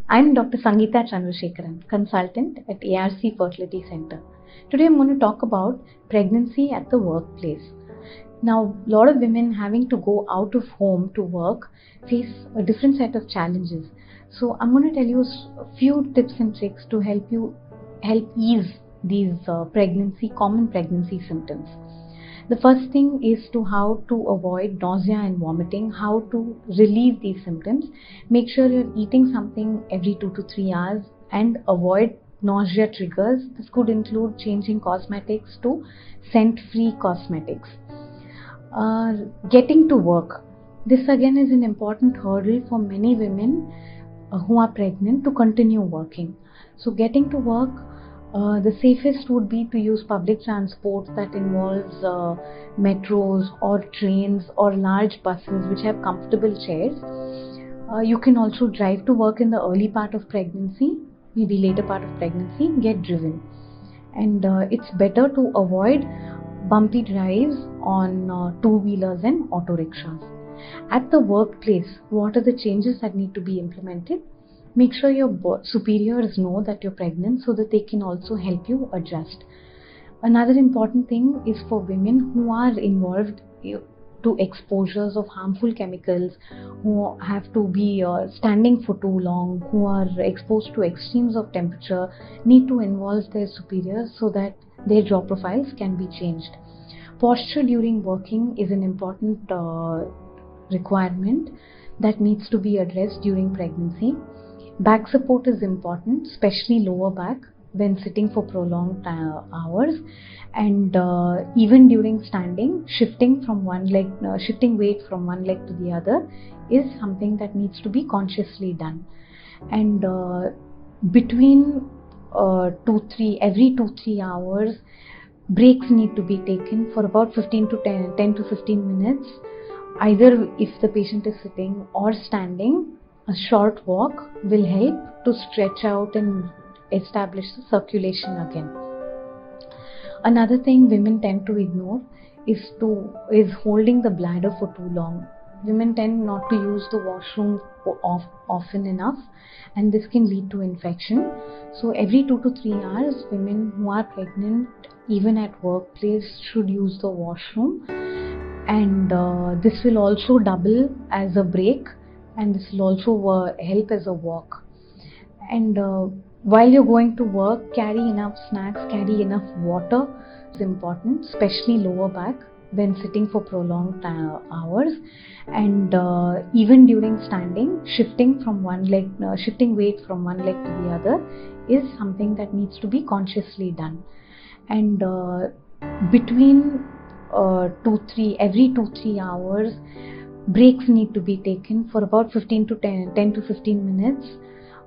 I'm Dr. Sangeeta Chandrasekharan, consultant at ARC Fertility Center. Today I'm going to talk about pregnancy at the workplace. Now, a lot of women having to go out of home to work face a different set of challenges. So I'm going to tell you a few tips and tricks to help ease these common pregnancy symptoms. The first thing is how to avoid nausea and vomiting, how to relieve these symptoms. Make sure you're eating something every 2 to 3 hours and avoid nausea triggers. This could include changing cosmetics to scent-free cosmetics. Getting to work. This again is an important hurdle for many women who are pregnant to continue working. So getting to work, the safest would be to use public transport that involves metros or trains or large buses which have comfortable chairs. You can also drive to work in the early part of pregnancy, maybe later part of pregnancy, get driven. And it's better to avoid bumpy drives on two-wheelers and auto rickshaws. At the workplace, what are the changes that need to be implemented? Make sure your superiors know that you're pregnant so that they can also help you adjust. Another important thing is for women who are involved to exposures of harmful chemicals, who have to be standing for too long, who are exposed to extremes of temperature, need to involve their superiors so that their job profiles can be changed. Posture during working is an important requirement that needs to be addressed during pregnancy. Back support is important, especially lower back when sitting for prolonged hours, and even during standing, shifting weight from one leg to the other is something that needs to be consciously done. And between every 2-3 hours, breaks need to be taken for about 10 to 15 minutes, either if the patient is sitting or standing. A short walk will help to stretch out and establish the circulation again. Another thing women tend to ignore is holding the bladder for too long. Women tend not to use the washroom often enough, and this can lead to infection. So every 2 to 3 hours, women who are pregnant, even at workplace, should use the washroom, and this will also double as a break, and this will also help as a walk. And while you're going to work, carry enough snacks, carry enough water. It's important, especially lower back when sitting for prolonged hours, and even during standing, shifting weight from one leg to the other is something that needs to be consciously done. And between every 2-3 hours, breaks need to be taken for about 10 to 15 minutes,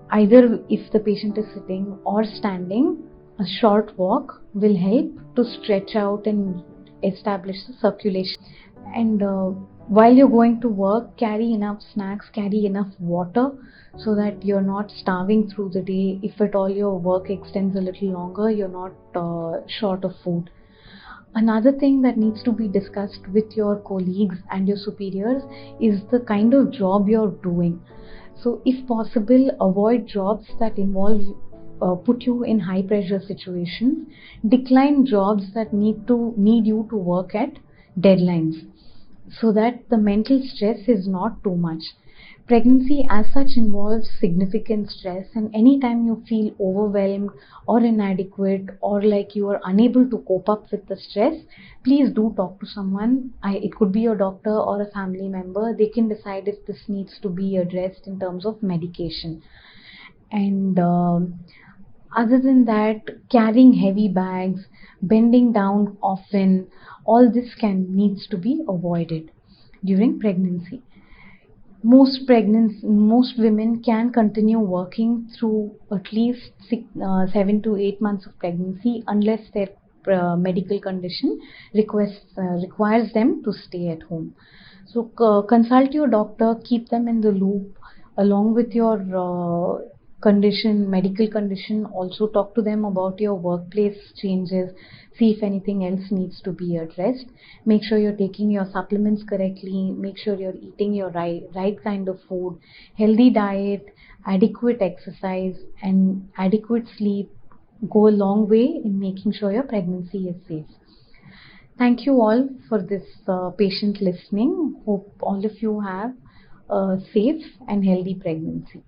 either if the patient is sitting or standing. A short walk will help to stretch out and establish the circulation. And while you're going to work, carry enough snacks, carry enough water so that you're not starving through the day. If at all your work extends a little longer, you're not short of food. Another thing that needs to be discussed with your colleagues and your superiors is the kind of job you're doing. So if possible, avoid jobs that involve put you in high pressure situations. Decline jobs that need you to work at deadlines, so that the mental stress is not too much. Pregnancy as such involves significant stress, and anytime you feel overwhelmed or inadequate or like you are unable to cope up with the stress, please do talk to someone. It could be your doctor or a family member. They can decide if this needs to be addressed in terms of medication. And other than that, carrying heavy bags, bending down often, all this needs to be avoided during pregnancy. Most women can continue working through at least 7 to 8 months of pregnancy unless their medical condition requires them to stay at home. So consult your doctor, keep them in the loop along with your medical condition. Also talk to them about your workplace changes, see if anything else needs to be addressed. Make sure you're taking your supplements correctly, make sure you're eating your right kind of food, healthy diet, adequate exercise and adequate sleep go a long way in making sure your pregnancy is safe. Thank you all for this patient listening. Hope all of you have a safe and healthy pregnancy.